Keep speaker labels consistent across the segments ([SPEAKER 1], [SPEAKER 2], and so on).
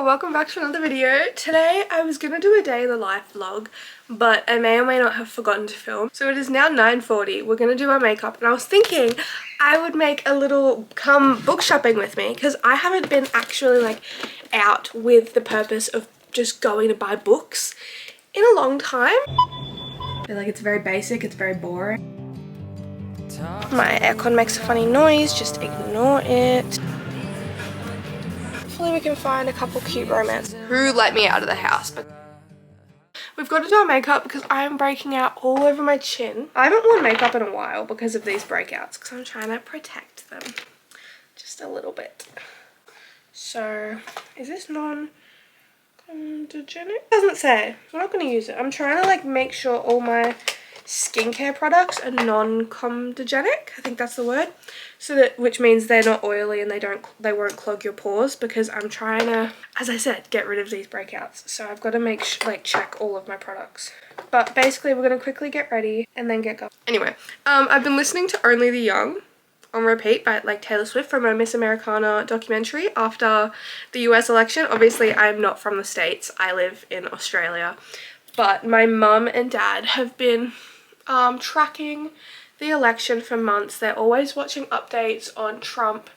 [SPEAKER 1] Hello, welcome back to another video. Today I was gonna do a day in the life vlog, but I may or may not have forgotten to film. So it is now 9:40. We're gonna do our makeup, and I was thinking I would make a little come book shopping with me because I haven't been actually like out with the purpose of just going to buy books in a long time. I feel like it's very basic, it's very boring. My aircon makes a funny noise, just ignore it. Hopefully we can find a couple cute romance who let me out of the house. But we've got to do our makeup because I am breaking out all over my chin. I haven't worn makeup in a while because of these breakouts because I'm trying to protect them just a little bit. So is this non-comedogenic? It doesn't say. I'm not going to use it. I'm trying to like make sure all my skincare products are non-comedogenic. I think that's the word. So that, which means they're not oily and they won't clog your pores, because I'm trying to, as I said, get rid of these breakouts. So I've got to check all of my products. But basically we're going to quickly get ready and then get going. Anyway, I've been listening to Only the Young on repeat by Taylor Swift from my Miss Americana documentary after the US election. Obviously I'm not from the States, I live in Australia, but my mum and dad have been tracking the election for months. They're always watching updates on Trump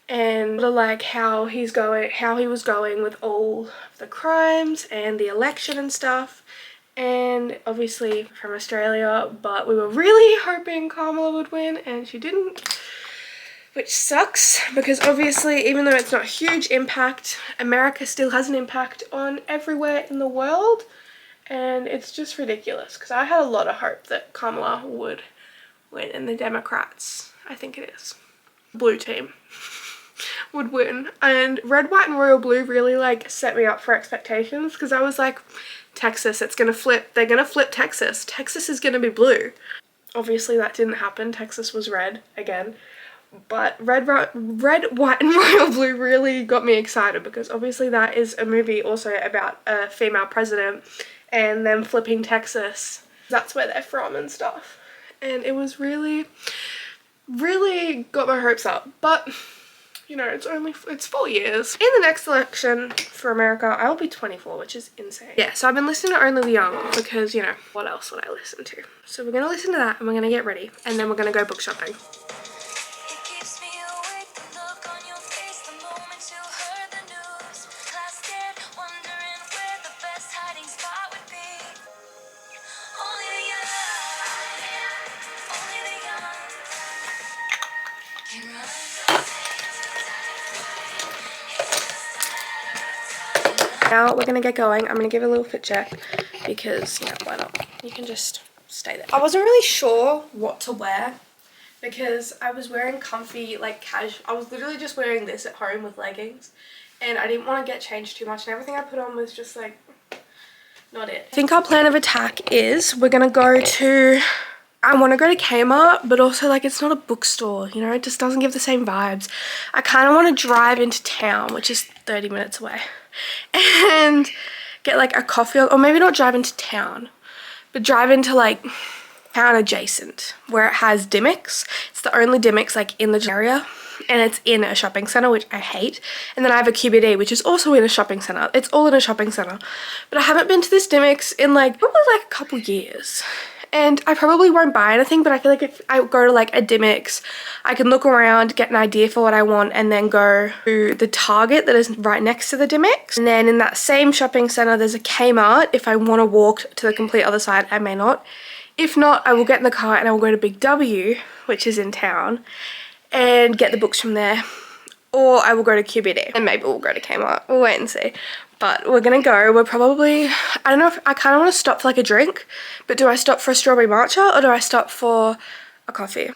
[SPEAKER 1] and like how he was going with all of the crimes and the election and stuff. And obviously from Australia, but we were really hoping Kamala would win and she didn't, which sucks because obviously even though it's not a huge impact, America still has an impact on everywhere in the world. And it's just ridiculous because I had a lot of hope that Kamala would win and the Democrats, I think it is, blue team, would win. And red, white and royal blue really like set me up for expectations because I was like, Texas, it's gonna flip. They're gonna flip Texas. Texas is gonna be blue. Obviously that didn't happen. Texas was red again. But red, white and royal blue really got me excited because obviously that is a movie also about a female president and them flipping Texas. That's where they're from and stuff. And it was really got my hopes up. But, you know, it's 4 years. In the next election for America, I will be 24, which is insane. Yeah, so I've been listening to Only the Young because, you know, what else would I listen to? So we're going to listen to that and we're going to get ready. And then we're going to go book shopping. Now we're gonna get going. I'm gonna give a little fit check because, you know, why not? You can just stay there. I wasn't really sure what to wear because I was wearing comfy, like casual. I was literally just wearing this at home with leggings and I didn't want to get changed too much and everything I put on was just like not it. I think our plan of attack is we're gonna go to, I want to go to Kmart, but also like it's not a bookstore, you know, it just doesn't give the same vibes. I kind of want to drive into town, which is 30 minutes away, and get like a coffee, or maybe not drive into town, but drive into like town adjacent where it has Dimmicks. It's the only Dimmicks like in the area and it's in a shopping center, which I hate. And then I have a QBD, which is also in a shopping center. It's all in a shopping center, but I haven't been to this Dimmicks in like probably like a couple years. And I probably won't buy anything, but I feel like if I go to like a Dimmicks, I can look around, get an idea for what I want, and then go to the Target that is right next to the Dimmicks. And then in that same shopping center, there's a Kmart. If I want to walk to the complete other side, I may not. If not, I will get in the car and I will go to Big W, which is in town, and get the books from there. Or I will go to QBD and maybe we'll go to Kmart. We'll wait and see. But we're gonna go. We're probably, I don't know if I kind of want to stop for like a drink, but do I stop for a strawberry matcha or do I stop for a coffee?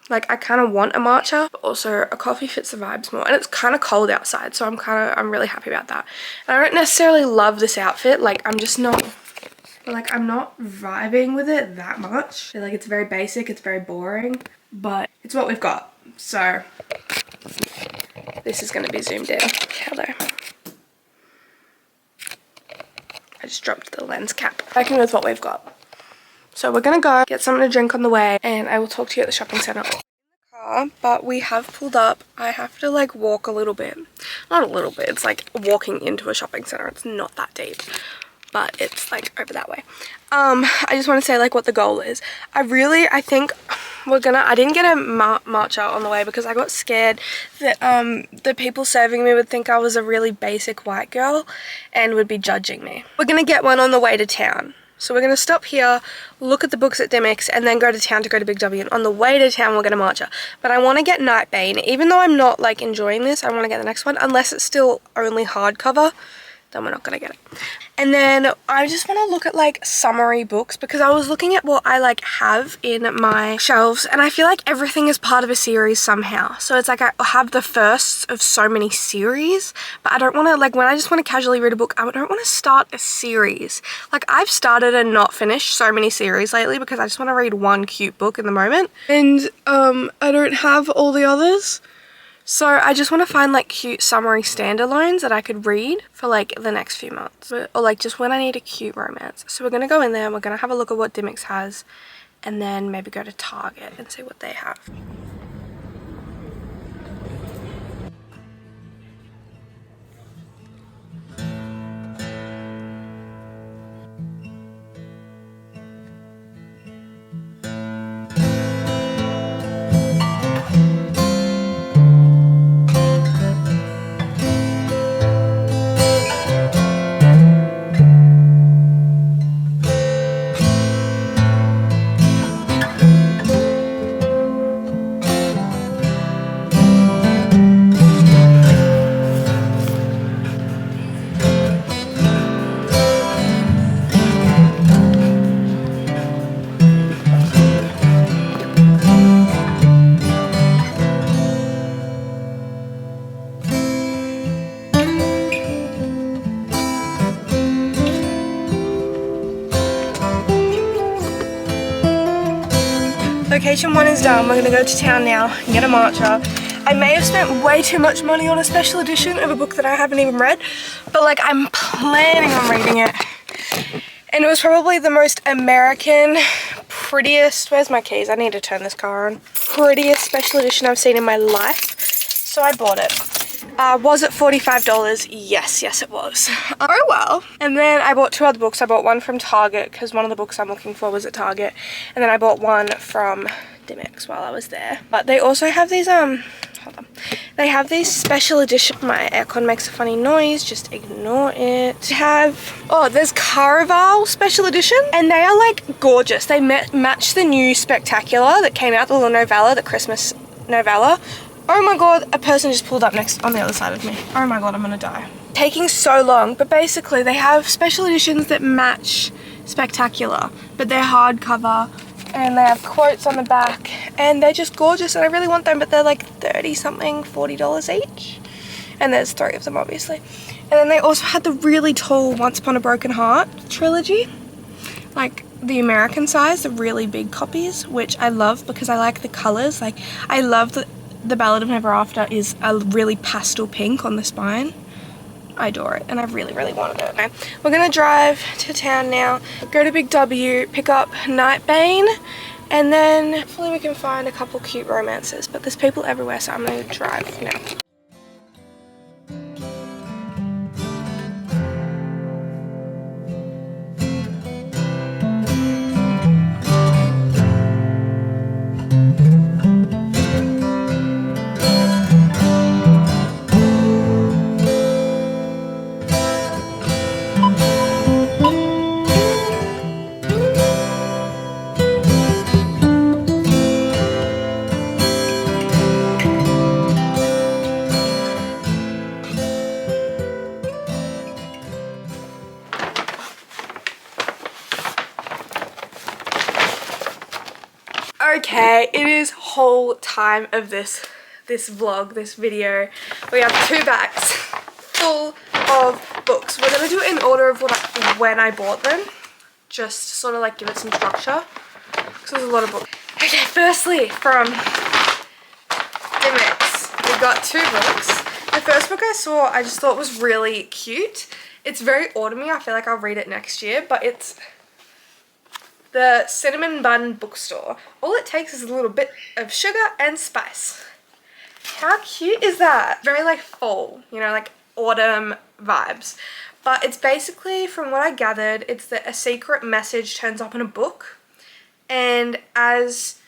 [SPEAKER 1] Like I kind of want a matcha, but also a coffee fits the vibes more. And it's kind of cold outside, so I'm really happy about that. And I don't necessarily love this outfit. Like I'm not vibing with it that much. I feel like it's very basic, it's very boring, but it's what we've got. So this is going to be zoomed in. Hello. I just dropped the lens cap. Working with what we've got. So we're going to go get something to drink on the way and I will talk to you at the shopping centre. but we have pulled up. I have to like walk a little bit. Not a little bit, it's like walking into a shopping center. It's not that deep, but it's like over that way. I just want to say like what the goal is. I think I didn't get a matcha on the way because I got scared that the people serving me would think I was a really basic white girl and would be judging me. We're gonna get one on the way to town. So we're going to stop here, look at the books at Dimmicks, and then go to town to go to Big W. And on the way to town, we're going to matcha. But I want to get Nightbane. Even though I'm not, like, enjoying this, I want to get the next one. Unless it's still only hardcover, then we're not going to get it. And then I just want to look at, like, summary books. Because I was looking at what I, like, have in my shelves. And I feel like everything is part of a series somehow. So it's like I have the firsts of so many series. But I don't want to, like, when I just want to casually read a book, I don't want to start a series. Like, I've started and not finished so many series lately because I just want to read one cute book in the moment. And I don't have all the others. So I just want to find like cute summary standalones that I could read for like the next few months. Or like just when I need a cute romance. So we're going to go in there and we're going to have a look at what Dimmicks has. And then maybe go to Target and see what they have. Location 1 is done. We're gonna go to town now and get a matcha. I may have spent way too much money on a special edition of a book that I haven't even read, but like I'm planning on reading it. And it was probably the most American, prettiest, where's my keys? I need to turn this car on. Prettiest special edition I've seen in my life. So I bought it. Was it $45? Yes, it was. Oh well. And then I bought 2 other books. I bought one from Target because one of the books I'm looking for was at Target. And then I bought one from Dimmicks while I was there. But they also have these, hold on. They have these special edition. My aircon makes a funny noise, just ignore it. They have, oh, there's Caraval special edition. And they are like gorgeous. They match the new Spectacular that came out, the little novella, the Christmas novella. Oh my god, a person just pulled up next on the other side of me. Oh my god, I'm gonna die. Taking so long, but basically they have special editions that match Spectacular, but they're hardcover and they have quotes on the back and they're just gorgeous and I really want them, but they're like 30 something, $40 each. And there's 3 of them obviously. And then they also had the really tall Once Upon a Broken Heart trilogy, like the American size, the really big copies, which I love because I like the colors. Like I love the Ballad of Never After is a really pastel pink on the spine. I adore it and I really, really wanted it. Okay. We're gonna drive to town now, go to Big W, pick up Nightbane, and then hopefully we can find a couple cute romances. But there's people everywhere, so I'm gonna drive now. Okay, it is whole time of this vlog, this video. We have 2 bags full of books. We're gonna do it in order of when I bought them, just to sort of like give it some structure, because there's a lot of books. Okay, firstly from Dimmicks, we got 2 books. The first book I saw, I just thought was really cute. It's very autumny. I feel like I'll read it next year, but it's the Cinnamon Bun Bookstore. All it takes is a little bit of sugar and spice. How cute is that? Very like fall, you know, like autumn vibes. But it's basically, from what I gathered, it's that a secret message turns up in a book. And as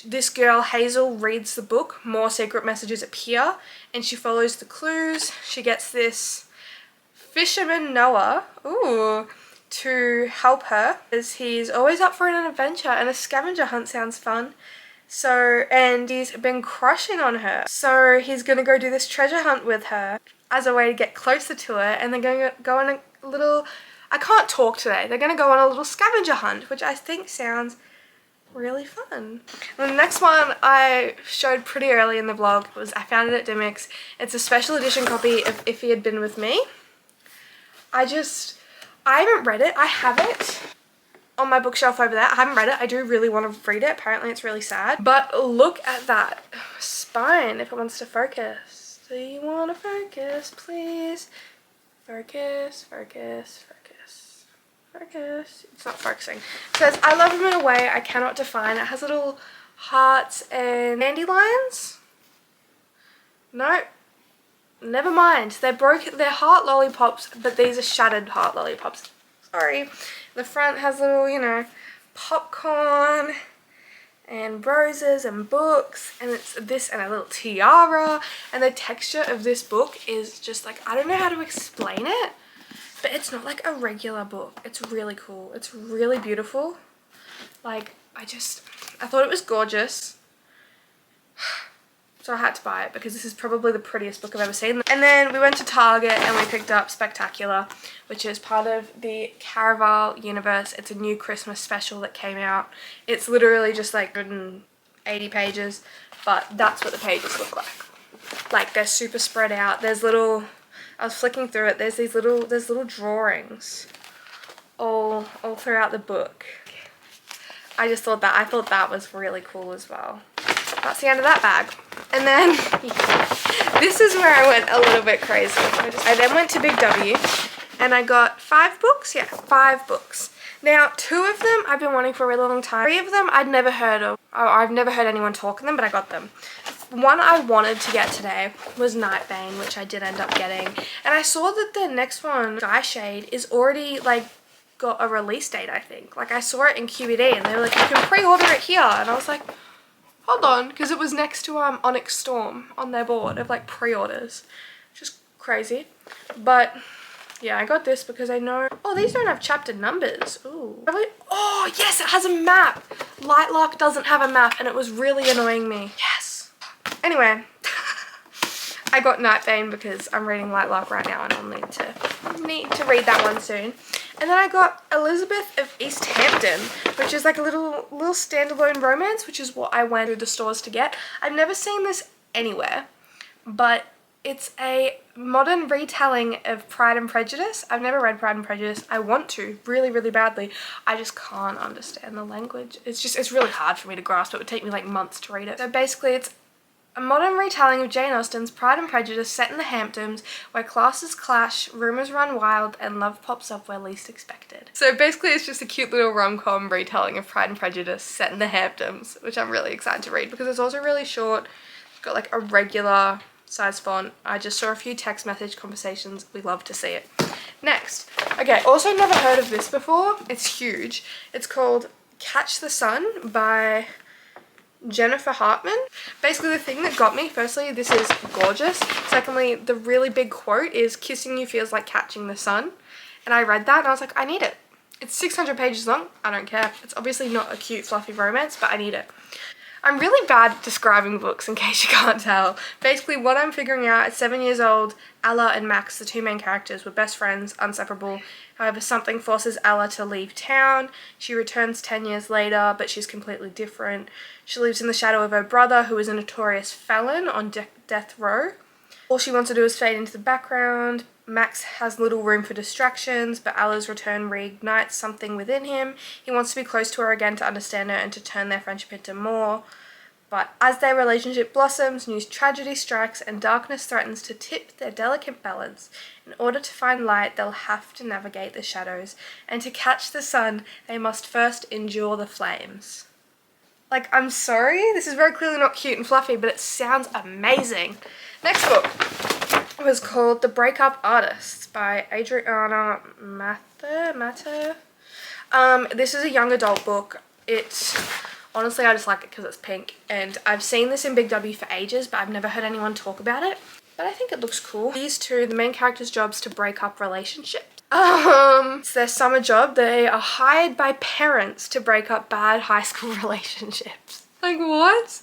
[SPEAKER 1] this girl, Hazel, reads the book, more secret messages appear. And she follows the clues. She gets this fisherman, Noah, to help her, as he's always up for an adventure, and a scavenger hunt sounds fun. So, and he's been crushing on her. So he's gonna go do this treasure hunt with her as a way to get closer to her, and they're gonna go on a little, I can't talk today, they're gonna go on a little scavenger hunt, which I think sounds really fun. And the next one I showed pretty early in the vlog was, I found it at Dimmicks. It's a special edition copy of If He Had Been With Me. I haven't read it. I have it on my bookshelf over there. I haven't read it. I do really want to read it. Apparently it's really sad. But look at that spine if it wants to focus. Do you want to focus, please? Focus, focus, focus, focus. It's not focusing. It says, I love him in a way I cannot define. It has little hearts and dandelions. Nope. Never mind. They're heart lollipops, but these are shattered heart lollipops. Sorry. The front has little, you know, popcorn and roses and books, and it's this and a little tiara, and the texture of this book is just like, I don't know how to explain it, but it's not like a regular book. It's really cool. It's really beautiful. Like, I thought it was gorgeous. So I had to buy it because this is probably the prettiest book I've ever seen. And then we went to Target and we picked up Spectacular, which is part of the Caraval universe. It's a new Christmas special that came out. It's literally just like 180 pages, but that's what the pages look like. Like, they're super spread out. There's little, I was flicking through it, there's little drawings all throughout the book. I thought that was really cool as well. That's the end of that bag. And then this is where I went a little bit crazy. I then went to Big W and I got 5 books. Yeah, 5 books. Now, 2 of them I've been wanting for a really long time. 3 of them I'd never heard of. I've never heard anyone talk of them, but I got them. One I wanted to get today was Nightbane, which I did end up getting. And I saw that the next one, Sky Shade, is already like got a release date, I think. Like, I saw it in QVD and they were like, you can pre-order it here. And I was like, hold on, because it was next to Onyx Storm on their board of like pre-orders. Just crazy. But yeah, I got this because I know, oh, these don't have chapter numbers. Ooh. Oh yes, it has a map. Lightlock doesn't have a map and it was really annoying me. Yes. Anyway, I got Nightbane because I'm reading Lightlock right now and I'll need to read that one soon. And then I got Elizabeth of East Hampton, which is like a little standalone romance, which is what I went to the stores to get. I've never seen this anywhere, but it's a modern retelling of Pride and Prejudice. I've never read Pride and Prejudice. I want to really, really badly. I just can't understand the language. It's really hard for me to grasp. It would take me like months to read it. So basically it's a modern retelling of Jane Austen's Pride and Prejudice set in the Hamptons, where classes clash, rumours run wild, and love pops up where least expected. So basically it's just a cute little rom-com retelling of Pride and Prejudice set in the Hamptons, which I'm really excited to read because it's also really short. It's got like a regular size font. I just saw a few text message conversations. We love to see it. Next. Okay, also never heard of this before. It's huge. It's called Catch the Sun by Jennifer Hartman. Basically the thing that got me, firstly, this is gorgeous. Secondly, the really big quote is, kissing you feels like catching the sun. And I read that and I was like, I need it. It's 600 pages long. I don't care. It's obviously not a cute fluffy romance, but I need it. I'm really bad at describing books in case you can't tell. Basically what I'm figuring out, at 7 years old, Ella and Max, the 2 main characters, were best friends, inseparable. However, something forces Ella to leave town. She returns 10 years later, but she's completely different. She lives in the shadow of her brother, who is a notorious felon on death row. All she wants to do is fade into the background. Max has little room for distractions, but Ella's return reignites something within him. He wants to be close to her again, to understand her and to turn their friendship into more. But as their relationship blossoms, new tragedy strikes and darkness threatens to tip their delicate balance. In order to find light, they'll have to navigate the shadows, and to catch the sun, they must first endure the flames. Like, I'm sorry, this is very clearly not cute and fluffy, but it sounds amazing. Next book was called The Breakup Artists by Adriana Matter. This is a young adult book. Honestly, I just like it because it's pink, and I've seen this in Big W for ages, but I've never heard anyone talk about it. But I think it looks cool. These two, the main characters' jobs to break up relationships. It's their summer job. They are hired by parents to break up bad high school relationships. Like, what?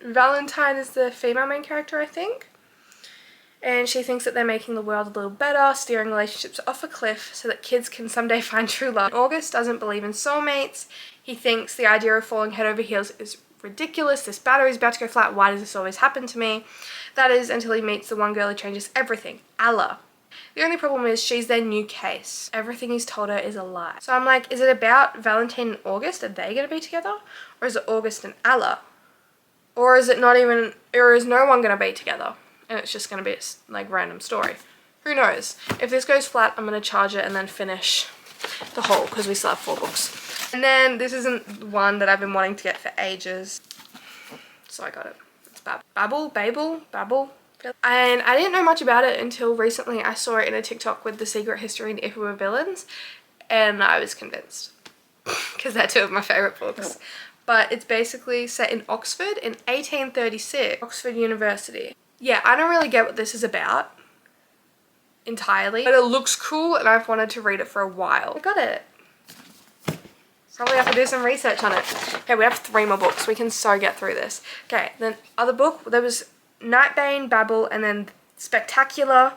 [SPEAKER 1] Valentine is the female main character, I think. And she thinks that they're making the world a little better, steering relationships off a cliff so that kids can someday find true love. August doesn't believe in soulmates. He thinks the idea of falling head over heels is ridiculous. This battery's about to go flat. Why does this always happen to me? That is until he meets the one girl who changes everything, Alla. The only problem is she's their new case. Everything he's told her is a lie. So I'm like, is it about Valentine and August? Are they going to be together? Or is it August and Alla? Or is it not even, or is no one going to be together? And it's just going to be a like random story. Who knows? If this goes flat, I'm going to charge it and then finish the whole because we still have 4 books. And then this isn't one that I've been wanting to get for ages. So I got it. It's Babel. And I didn't know much about it until recently. I saw it in a TikTok with The Secret History and If We Were Villains. And I was convinced. Because they're 2 of my favourite books. But it's basically set in Oxford in 1836. Oxford University. Yeah, I don't really get what this is about entirely, but it looks cool and I've wanted to read it for a while. I got it. Probably have to do some research on it. Okay, we have 3 more books. We can so get through this. Okay, then other book, there was Nightbane, Babel, and then Spectacular,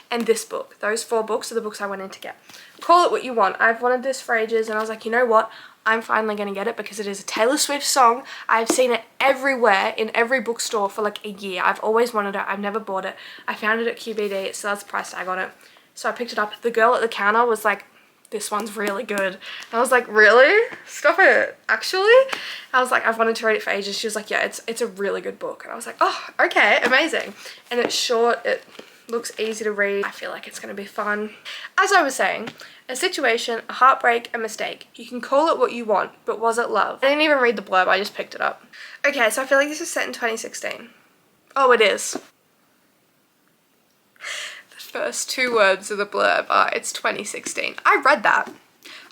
[SPEAKER 1] and this book. Those 4 books are the books I went in to get. Call it what you want. I've wanted this for ages and I was like, you know what? I'm finally going to get it because it is a Taylor Swift song. I've seen it everywhere in every bookstore for like a year. I've always wanted it. I've never bought it. I found it at QBD. It still has the price tag on it. So I picked it up. The girl at the counter was like, this one's really good. And I was like, really? Stop it. Actually? I was like, I've wanted to read it for ages. She was like, yeah, it's a really good book. And I was like, oh, okay, amazing. And it's short. It looks easy to read. I feel like it's going to be fun. As I was saying, a situation, a heartbreak, a mistake. You can call it what you want, but was it love? I didn't even read the blurb, I just picked it up. Okay, so I feel like this is set in 2016. Oh, it is. The first 2 words of the blurb are, it's 2016. I read that.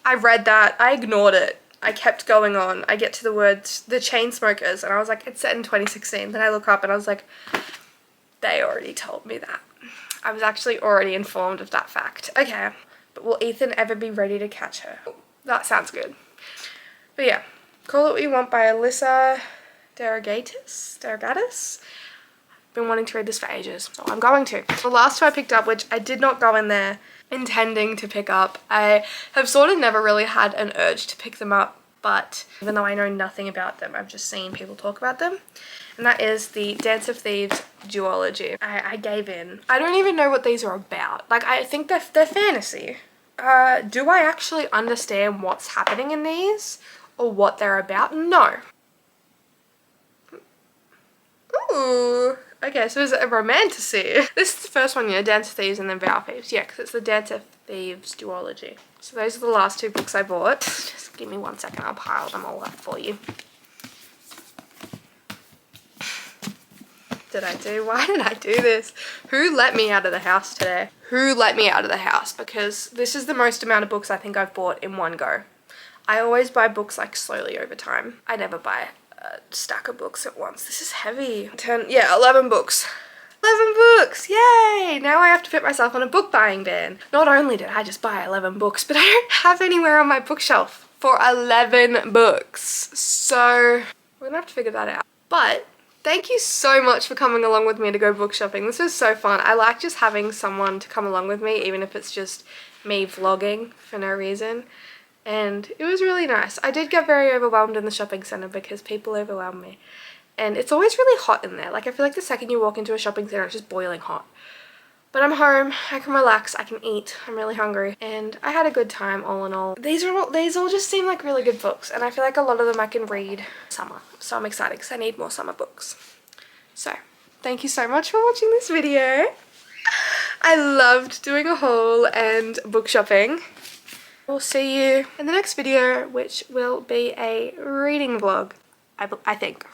[SPEAKER 1] I ignored it. I kept going on. I get to the words, the Chainsmokers, and I was like, it's set in 2016. Then I look up and I was like, they already told me that. I was actually already informed of that fact. Okay. But will Ethan ever be ready to catch her? That sounds good. But yeah, Call It What You Want by Alyssa Derogatis. Been wanting to read this for ages, so I'm going to. The last 2 I picked up, which I did not go in there intending to pick up. I have sort of never really had an urge to pick them up, but even though I know nothing about them, I've just seen people talk about them. And that is the Dance of Thieves duology. I gave in. I don't even know what these are about. Like, I think they're fantasy. Do I actually understand what's happening in these or what they're about? No. Ooh. Okay, so is it a romantasy? This is the first one, yeah, Dance of Thieves and then Vow of Thieves. Yeah, because it's the Dance of Thieves duology. So those are the last 2 books I bought. Just give me 1 second, I'll pile them all up for you. Why did I do this? Who let me out of the house today? Who let me out of the house? Because this is the most amount of books I think I've bought in one go. I always buy books like slowly over time. I never buy a stack of books at once. This is heavy. 11 books. 11 books! Yay! Now I have to put myself on a book buying ban. Not only did I just buy 11 books, but I don't have anywhere on my bookshelf for 11 books. So we're gonna have to figure that out. But thank you so much for coming along with me to go book shopping. This was so fun. I like just having someone to come along with me, even if it's just me vlogging for no reason. And it was really nice. I did get very overwhelmed in the shopping centre because people overwhelm me. And it's always really hot in there. Like, I feel like the second you walk into a shopping centre, it's just boiling hot. But I'm home, I can relax, I can eat, I'm really hungry, and I had a good time all in all. These all just seem like really good books, and I feel like a lot of them I can read summer. So I'm excited because I need more summer books. So, thank you so much for watching this video. I loved doing a haul and book shopping. We'll see you in the next video, which will be a reading vlog, I think.